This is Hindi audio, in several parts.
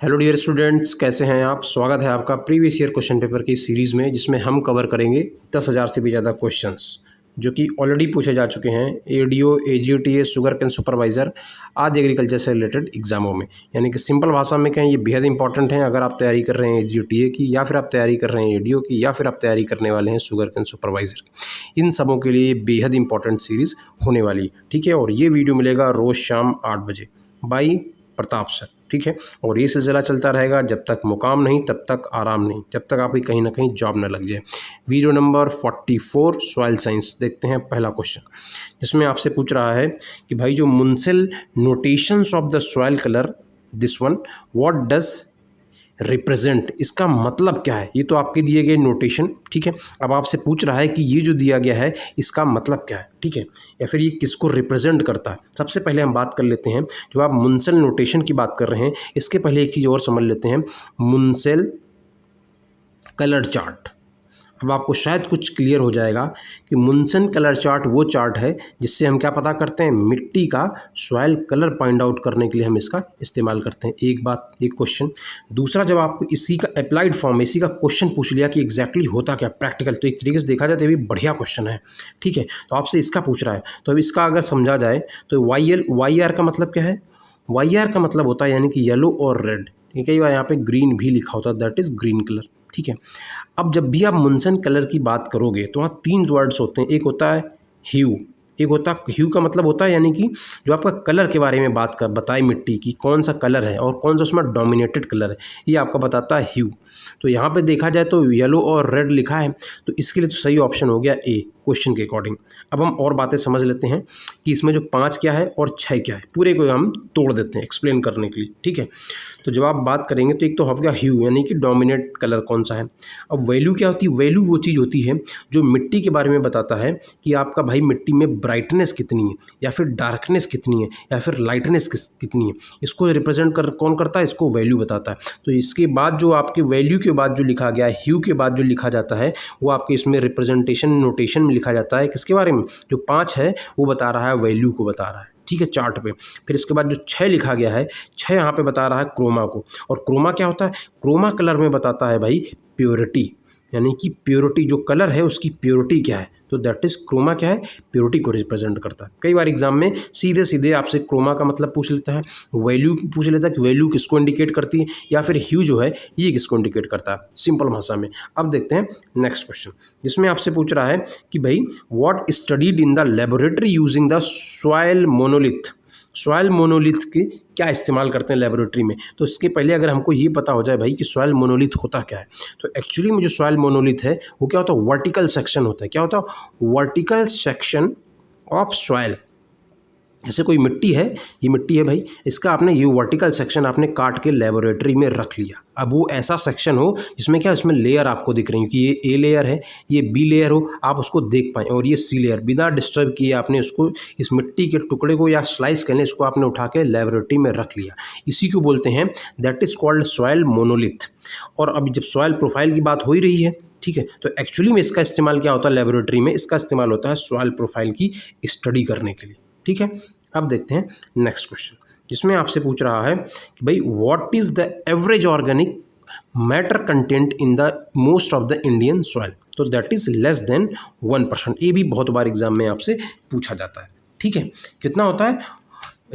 हेलो डियर स्टूडेंट्स, कैसे हैं आप। स्वागत है आपका प्रीवियस ईयर क्वेश्चन पेपर की सीरीज़ में, जिसमें हम कवर करेंगे 10,000 से भी ज़्यादा क्वेश्चंस जो कि ऑलरेडी पूछे जा चुके हैं ADO, AGTA, sugar cane supervisor आदि एग्रीकल्चर से रिलेटेड एग्जामों में। यानी कि सिंपल भाषा में कहें, ये बेहद इंपॉर्टेंट हैं अगर आप तैयारी कर रहे हैं एजीटीए की, या फिर आप तैयारी कर रहे हैं एडीओ की, या फिर आप तैयारी करने वाले हैं शुगर कैन सुपरवाइज़र की। इन सबों के लिए बेहद इंपॉर्टेंट सीरीज़ होने वाली, ठीक है। और ये वीडियो मिलेगा रोज़ शाम 8 बजे बाई प्रताप सर, ठीक है। और ये सिलसिला चलता रहेगा जब तक मुकाम नहीं तब तक आराम नहीं, जब तक आपकी कहीं ना कहीं जॉब न लग जाए। वीडियो नंबर 44 सॉइल साइंस देखते हैं। पहला क्वेश्चन जिसमें आपसे पूछ रहा है कि भाई जो Munsell notations of the soil colour, this one what does represent, इसका मतलब क्या है। ये तो आपके दिए गए नोटेशन, ठीक है। अब आपसे पूछ रहा है कि ये जो दिया गया है इसका मतलब क्या है, ठीक है, या फिर ये किसको रिप्रेजेंट करता है। सबसे पहले हम बात कर लेते हैं, जो आप मुंसिल नोटेशन की बात कर रहे हैं, इसके पहले एक चीज़ और समझ लेते हैं, मुंसिल कलर चार्ट। अब आपको शायद कुछ क्लियर हो जाएगा कि मुंसिल कलर चार्ट वो चार्ट है जिससे हम क्या पता करते हैं, मिट्टी का सॉइल कलर फाइंड आउट करने के लिए हम इसका इस्तेमाल करते हैं। एक बात, एक क्वेश्चन। दूसरा, जब आपको इसी का अप्लाइड फॉर्म, इसी का क्वेश्चन पूछ लिया कि एग्जैक्टली होता क्या प्रैक्टिकल, तो एक तरीके से देखा जाए तो ये भी बढ़िया क्वेश्चन है, ठीक है। तो आपसे इसका पूछ रहा है, तो अब इसका अगर समझा जाए तो वाई आर का मतलब क्या है। वाई आर का मतलब होता है यानी कि येलो और रेड, कई बार यहाँ पे ग्रीन भी लिखा होता है, दैट इज़ ग्रीन कलर, ठीक है। अब जब भी आप मुंसिल कलर की बात करोगे तो वहाँ 3 वर्ड्स होते हैं। एक होता है ह्यू, एक होता है ह्यू का मतलब होता है यानी कि जो आपका कलर के बारे में बात कर बताए, मिट्टी की कौन सा कलर है और कौन सा उसमें डोमिनेटेड कलर है, ये आपका बताता है ह्यू। तो यहाँ पे देखा जाए तो येलो और रेड लिखा है, तो इसके लिए तो सही ऑप्शन हो गया ए, क्वेश्चन के अकॉर्डिंग। अब हम और बातें समझ लेते हैं कि इसमें जो 5 क्या है और 6 क्या है, पूरे को हम तोड़ देते हैं एक्सप्लेन करने के लिए, ठीक है। तो जब आप बात करेंगे तो एक तो हो गया ह्यू यानी कि डोमिनेट कलर कौन सा है। अब वैल्यू क्या होती है, वैल्यू वो चीज़ होती है जो मिट्टी के बारे में बताता है कि आपका भाई मिट्टी में ब्राइटनेस कितनी है, या फिर डार्कनेस कितनी है, या फिर लाइटनेस कितनी है। इसको रिप्रेजेंट कौन करता है, इसको वैल्यू बताता है। तो इसके बाद जो आपके वैल्यू के बाद जो लिखा गया है, ह्यू के बाद जो लिखा जाता है, वो आपके इसमें रिप्रेजेंटेशन नोटेशन में लिखा जाता है। किसके बारे में, जो 5 है वो बता रहा है, वैल्यू को बता रहा है, ठीक है, चार्ट पे। फिर इसके बाद जो 6 लिखा गया है, 6 यहाँ पे बता रहा है क्रोमा को। और क्रोमा क्या होता है, क्रोमा कलर में बताता है भाई प्योरिटी, यानी कि प्योरिटी जो कलर है उसकी प्योरिटी क्या है। तो दैट इज क्रोमा क्या है, प्योरिटी को रिप्रेजेंट करता है। कई बार एग्जाम में सीधे सीधे आपसे क्रोमा का मतलब पूछ लेता है, वैल्यू पूछ लेता है कि वैल्यू किसको इंडिकेट करती है, या फिर ह्यू जो है ये किसको इंडिकेट करता है, सिंपल भाषा में। अब देखते हैं नेक्स्ट क्वेश्चन, जिसमें आपसे पूछ रहा है कि भाई what studied in the laboratory using the soil monolith. Soil monolith के क्या इस्तेमाल करते हैं लेबोरेटरी में। तो इसके पहले अगर हमको ये पता हो जाए भाई कि सॉइल मोनोलिथ होता क्या है, तो एक्चुअली में जो सॉइल मोनोलिथ है वो क्या होता है, वर्टिकल सेक्शन होता है। क्या होता है, वर्टिकल सेक्शन ऑफ सॉइल। जैसे कोई मिट्टी है, ये मिट्टी है भाई, इसका आपने ये वर्टिकल सेक्शन आपने काट के लेबोरेटरी में रख लिया। अब वो ऐसा सेक्शन हो जिसमें क्या, इसमें लेयर आपको दिख रही है कि ये ए लेयर है, ये बी लेयर हो, आप उसको देख पाएँ, और ये सी लेयर बिना डिस्टर्ब किए आपने उसको, इस मिट्टी के टुकड़े को या स्लाइस कर लें, इसको आपने उठा के लेबोरेटरी में रख लिया। इसी को बोलते हैं, that is called soil monolith. और अभी जब सॉइल प्रोफाइल की बात हो ही रही है, ठीक है, तो एक्चुअली में इसका इस्तेमाल क्या होता है लेबोरेटरी में, इसका इस्तेमाल होता है सॉइल प्रोफाइल की स्टडी करने के लिए, ठीक है। अब देखते हैं नेक्स्ट क्वेश्चन, जिसमें आपसे पूछ रहा है कि भाई what is the average organic matter content in the most of the Indian soil. तो दैट इज लेस देन 1%। ये भी बहुत बार एग्जाम में आपसे पूछा जाता है, ठीक है। कितना होता है,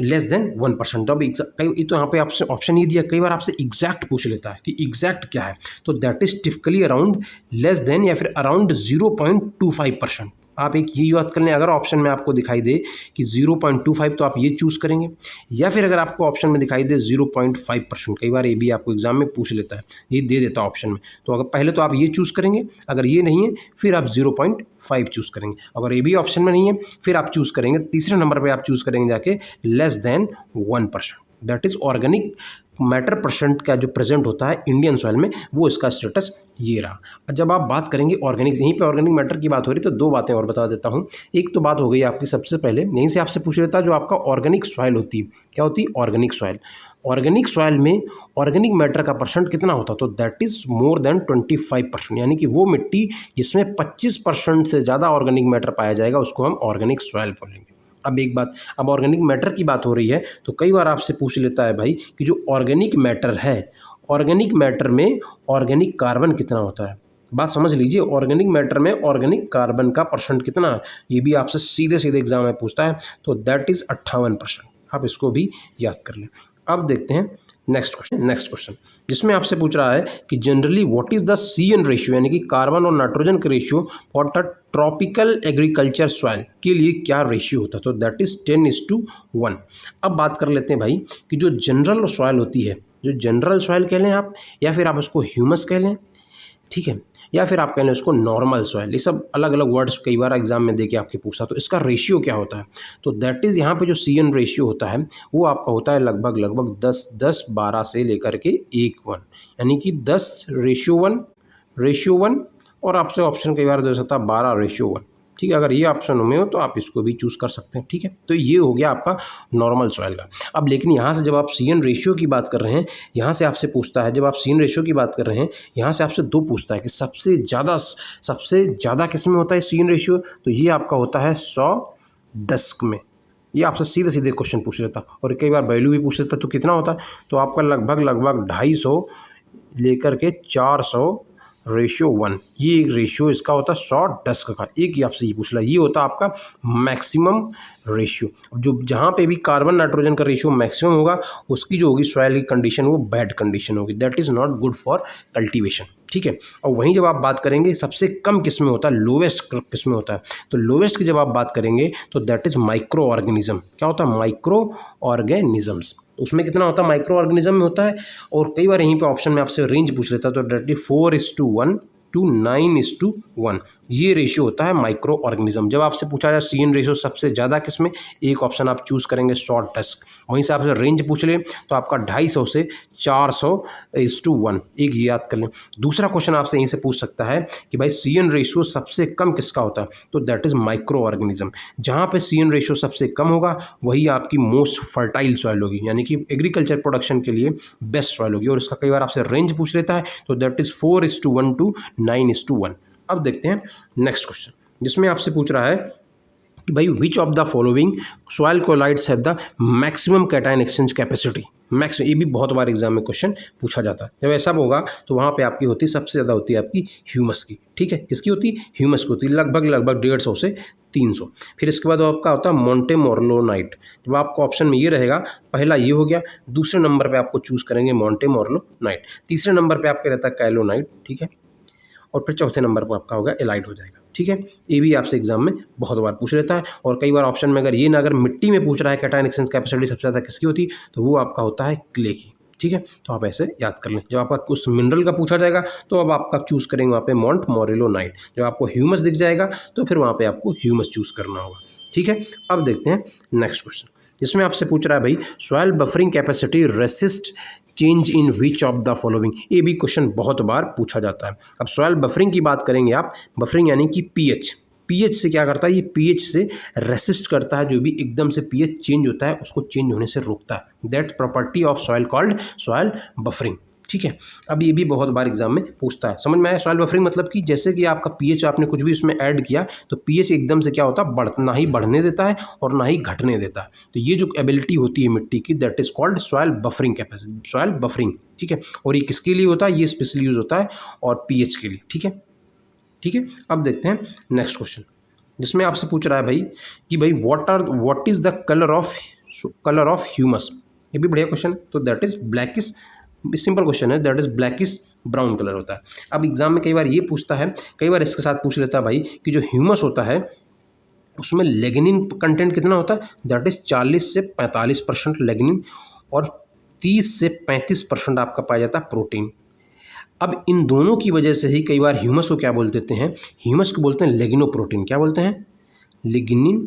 लेस देन 1%। अब कई तो यहाँ पे आपसे ऑप्शन ही दिया, कई बार आपसे एग्जैक्ट पूछ लेता है कि एग्जैक्ट क्या है, तो that is typically around less than या फिर अराउंड 0.25%। आप एक ये याद कर लें, अगर ऑप्शन में आपको दिखाई दे कि 0.25 तो आप ये चूज़ करेंगे, या फिर अगर आपको ऑप्शन में दिखाई दे 0.5%, कई बार ये भी आपको एग्जाम में पूछ लेता है, ये दे देता है ऑप्शन में, तो अगर पहले तो आप ये चूज़ करेंगे, अगर ये नहीं है फिर आप 0.5 चूज़ करेंगे, अगर ये भी ऑप्शन में नहीं है फिर आप चूज़ करेंगे, तीसरे नंबर पर आप चूज़ करेंगे जाके less than 1%। That is organic matter percent का जो प्रेजेंट होता है इंडियन सॉइल में, वो इसका स्टेटस ये रहा। जब आप बात करेंगे ऑर्गेनिक, यहीं पे ऑर्गेनिक मैटर की बात हो रही, तो 2 बातें और बता देता हूँ। एक तो बात हो गई आपकी, सबसे पहले यहीं से आपसे पूछ लेता है जो आपका ऑर्गेनिक सॉइल होती है, क्या होती है, ऑर्गेनिक सॉइल। ऑर्गेनिक सॉइल में ऑर्गेनिक मैटर का परसेंट कितना होता है, तो दैट इज़ मोर देन 25%, यानी कि वो मिट्टी जिसमें 25% से ज़्यादा ऑर्गेनिक मैटर पाया जाएगा उसको हम ऑर्गेनिक सॉइल बोलेंगे। अब एक बात, अब ऑर्गेनिक मैटर की बात हो रही है तो कई बार आपसे पूछ लेता है भाई कि जो ऑर्गेनिक मैटर है ऑर्गेनिक मैटर में ऑर्गेनिक कार्बन कितना होता है, बात समझ लीजिए, ऑर्गेनिक मैटर में ऑर्गेनिक कार्बन का परसेंट कितना है, ये भी आपसे सीधे सीधे एग्जाम में पूछता है, तो दैट इज 58%। आप इसको भी याद कर लें। अब देखते हैं नेक्स्ट क्वेश्चन जिसमें आपसे पूछ रहा है कि generally what is the CN ratio, यानी कि कार्बन और नाइट्रोजन का ratio for the tropical agriculture soil के लिए क्या रेशियो होता है, तो दैट इज 10:1। अब बात कर लेते हैं भाई कि जो जनरल सॉइल होती है, जो जनरल सॉइल कह लें आप, या फिर आप उसको ह्यूमस कह लें, ठीक है, या फिर आप कह लें उसको नॉर्मल सॉइल, ये सब अलग अलग वर्ड्स कई बार एग्जाम में देके आपके पूछा, तो इसका रेशियो क्या होता है, तो दैट इज़ यहाँ पे जो CN रेशियो होता है वो आपका होता है लगभग 10:12 से लेकर के 1:1, यानी कि 10:1 और आपसे ऑप्शन कई बार दे सकता है 12:1। ठीक है, अगर ये ऑप्शन में हो तो आप इसको भी चूज़ कर सकते हैं। ठीक है, तो ये हो गया आपका नॉर्मल सॉइल का। अब लेकिन यहाँ से जब आप CN रेशियो की बात कर रहे हैं, यहाँ से आपसे पूछता है, जब आप CN रेशियो की बात कर रहे हैं, यहाँ से आपसे दो पूछता है कि सबसे ज़्यादा किस में होता है CN रेशियो, तो ये आपका होता है 100:10 में। ये आपसे सीधे सीधे क्वेश्चन पूछ लेता, और कई बार वैल्यू भी पूछ लेता, तो कितना होता है, तो आपका लगभग 250 लेकर के 400:1, ये एक रेशियो इसका होता है 100:10 का। एक ही आपसे ये पूछ रहा है, ये होता है आपका मैक्सिमम रेशियो। जो जहाँ पे भी कार्बन नाइट्रोजन का रेशियो मैक्सिमम होगा, उसकी जो होगी सॉइल की कंडीशन वो बैड कंडीशन होगी, that is not good for cultivation. ठीक है, और वहीं जब आप बात करेंगे सबसे कम किस में होता है, लोवेस्ट किस में होता है, तो लोवेस्ट की जब आप बात करेंगे तो दैट इज़ माइक्रो ऑर्गेनिज्म। क्या होता है, माइक्रो ऑर्गेनिजम्स, उसमें कितना होता है, माइक्रो ऑर्गेनिज्म में होता है। और कई बार यहीं पे ऑप्शन में आपसे रेंज पूछ लेता है, तो डायरेक्टली 4:1 to 9:1 ये रेशियो होता है माइक्रो ऑर्गेनिज्म। जब आपसे पूछा जाए CN रेशियो सबसे ज़्यादा किस में, एक ऑप्शन आप चूज़ करेंगे 100:10। वहीं से आपसे रेंज पूछ ले तो आपका 250 से 400:1, एक याद कर लें। दूसरा क्वेश्चन आपसे यहीं से पूछ सकता है कि भाई CN रेशियो सबसे कम किसका होता है, तो दैट इज़ माइक्रो ऑर्गेनिज्म। जहाँ पे CN रेशियो सबसे कम होगा वही आपकी मोस्ट फर्टाइल सॉइल होगी, यानी कि एग्रीकल्चर प्रोडक्शन के लिए बेस्ट सॉइल होगी। और इसका कई बार आपसे रेंज पूछ लेता है, तो दैट इज़ 4:1 to 9:1। अब देखते हैं नेक्स्ट क्वेश्चन जिसमें आपसे पूछ रहा है कि भाई which of the following soil collides have the maximum cation exchange capacity. ये भी बहुत बार एग्जाम में क्वेश्चन पूछा जाता है। जब ऐसा होगा तो वहाँ पे आपकी होती सबसे ज़्यादा होती है आपकी ह्यूमस की। ठीक है, किसकी होती, ह्यूमस की होती, लगभग 150 से 300। फिर इसके बाद आपका होता है मोंटेमोर्लोनाइट। जब आपको ऑप्शन में ये रहेगा, पहला ये हो गया, दूसरे नंबर पे आपको चूज़ करेंगे मोंटेमोर्लोनाइट, तीसरे नंबर पे आपका रहता है कैलोनाइट। ठीक है, और फिर चौथे नंबर पर आपका होगा एलाइड हो जाएगा। ठीक है, ये भी आपसे एग्जाम में बहुत बार पूछ लेता है। और कई बार ऑप्शन में अगर मिट्टी में पूछ रहा है कैटायन एक्सचेंज कैपेसिटी सबसे ज़्यादा किसकी होती, तो वो आपका होता है क्ले की। ठीक है, तो आप ऐसे याद कर लें। जब आपका उस मिनरल का पूछा जाएगा तो अब आपका चूज़ करेंगे वहाँ पे मोंटेमोर्लोनाइट। जब आपको ह्यूमस दिख जाएगा तो फिर वहाँ पे आपको ह्यूमस चूज़ करना होगा। ठीक है, अब देखते हैं नेक्स्ट क्वेश्चन जिसमें आपसे पूछ रहा है भाई soil buffering capacity resist change in which of the following. ये भी क्वेश्चन बहुत बार पूछा जाता है। अब सॉइल बफरिंग की बात करेंगे आप, बफरिंग यानी कि पीएच से क्या करता है, ये पीएच से रेसिस्ट करता है, जो भी एकदम से पीएच चेंज होता है उसको चेंज होने से रोकता है। That property of soil called soil buffering. ठीक है, अब ये भी बहुत बार एग्जाम में पूछता है। समझ में आया, सॉइल बफरिंग मतलब कि जैसे कि आपका पीएच आपने कुछ भी उसमें ऐड किया तो पीएच एकदम से क्या होता है, ना ही बढ़ने देता है और ना ही घटने देता है। तो ये जो एबिलिटी होती है मिट्टी की, that is called soil buffering capacity, soil buffering. ठीक है, और ये किसके लिए होता है, ये स्पेशली यूज होता है और पीएच के लिए। ठीक है, ठीक है, अब देखते हैं नेक्स्ट क्वेश्चन जिसमें आपसे पूछ रहा है भाई कि भाई what is the colour of humus. ये भी बढ़िया क्वेश्चन है, तो that is blackish, simple question है, that is blackish brown colour होता है। अब एग्जाम में कई बार ये पूछता है, कई बार इसके साथ पूछ लेता है भाई कि जो ह्यूमस होता है उसमें लेग्निन कंटेंट कितना होता है, दैट इज 40 से 45% लेग्निन और 30 से 35% आपका पाया जाता है प्रोटीन। अब इन दोनों की वजह से ही कई बार ह्यूमस को क्या बोल देते हैं, ह्यूमस को बोलते हैं लिग्नोप्रोटीन। क्या बोलते हैं, लिग्निन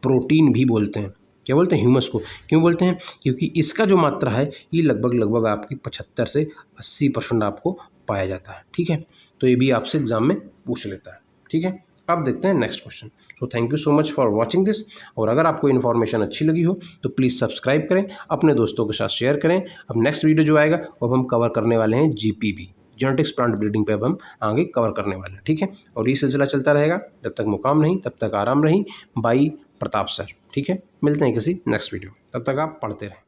प्रोटीन भी बोलते हैं। क्या बोलते हैं, ह्यूमस को क्यों बोलते हैं, क्योंकि इसका जो मात्रा है ये लगभग आपकी 75 से 80% आपको पाया जाता है। ठीक है, तो ये भी आपसे एग्जाम में पूछ लेता है। ठीक है, अब देखते हैं next question. So thank you so much for watching this. और अगर आपको इन्फॉर्मेशन अच्छी लगी हो तो प्लीज़ सब्सक्राइब करें, अपने दोस्तों के साथ शेयर करें। अब नेक्स्ट वीडियो जो आएगा अब हम कवर करने वाले हैं GPB, जेनेटिक्स प्लांट ब्रीडिंग पे अब हम आगे कवर करने वाले हैं। ठीक है, और ये सिलसिला चलता रहेगा, जब तक मुकाम नहीं तब तक आराम नहीं। By Pratap sir. ठीक है, मिलते हैं किसी नेक्स्ट वीडियो, तब तक आप पढ़ते रहें।